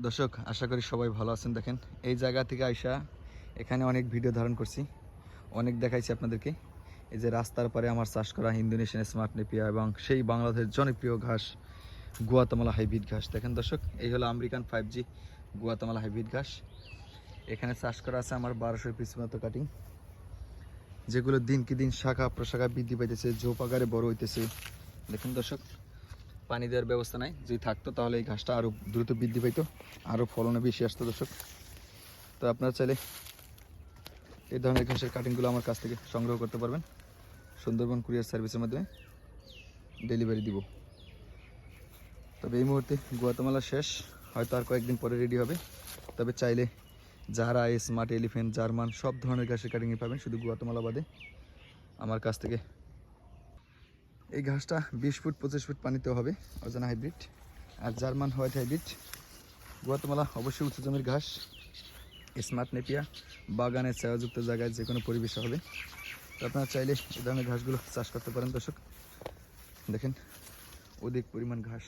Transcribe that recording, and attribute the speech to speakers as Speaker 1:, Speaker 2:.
Speaker 1: দর্শক, আশা করি সবাই ভালো আছেন। দেখেন, এই জায়গা থেকে আইসা এখানে অনেক ভিডিও ধারণ করছি, অনেক দেখাইছি আপনাদেরকে। এই যে রাস্তার পারে আমার চাষ করা ইন্দোনেশিয়ান স্মার্ট নেপিয়া এবং সেই বাংলাদেশের জনপ্রিয় ঘাস গুয়াতেমালা হাইব্রিড ঘাস। দেখেন দর্শক, এই হলো আমেরিকান 5G গুয়াতেমালা হাইব্রিড ঘাস। এখানে চাষ করা আছে আমার 1200 পিস মতো কাটিং, যেগুলো দিনকে দিন শাখা প্রশাখা বৃদ্ধি পাইতেছে, ঝোপ আকারে বড় হইতেছে। দেখেন দর্শক, পানি দেওয়ার ব্যবস্থা নাই, যদি থাকতো তাহলে এই ঘাসটা আরও দ্রুত বৃদ্ধি পাইতো, আরও ফলনে বেশি আসতো দর্শক। তো আপনারা চাইলে এই ধরনের ঘাসের কাটিংগুলো আমার কাছ থেকে সংগ্রহ করতে পারবেন। সুন্দরবন কুরিয়ার সার্ভিসের মাধ্যমে ডেলিভারি দিব। তবে এই মুহূর্তে গুয়াতেমালা শেষ, হয়তো আর কয়েকদিন পরে রেডি হবে। তবে চাইলে জারা, স্মার্ট, এলিফ্যান্ট, জার্মান সব ধরনের ঘাসের কাটিংই পাবেন, শুধু গুয়াতেমালা বাদে আমার কাছ থেকে। এই ঘাসটা 20 ফুট 25 ফুট পানিতেও হবে, অজানা হাইব্রিড। আর জার্মান হোয়াইট হাইব্রিড। গুয়াতেমালা অবশ্যই উঁচু জমির ঘাস। স্মার্ট নেপিয়া বাগানের ছায়াযুক্ত জায়গায় যে কোনো পরিবেশে হবে। তো আপনারা চাইলে এই ধরনের ঘাসগুলো চাষ করতে পারেন দর্শক। দেখেন, অধিক পরিমাণ ঘাস।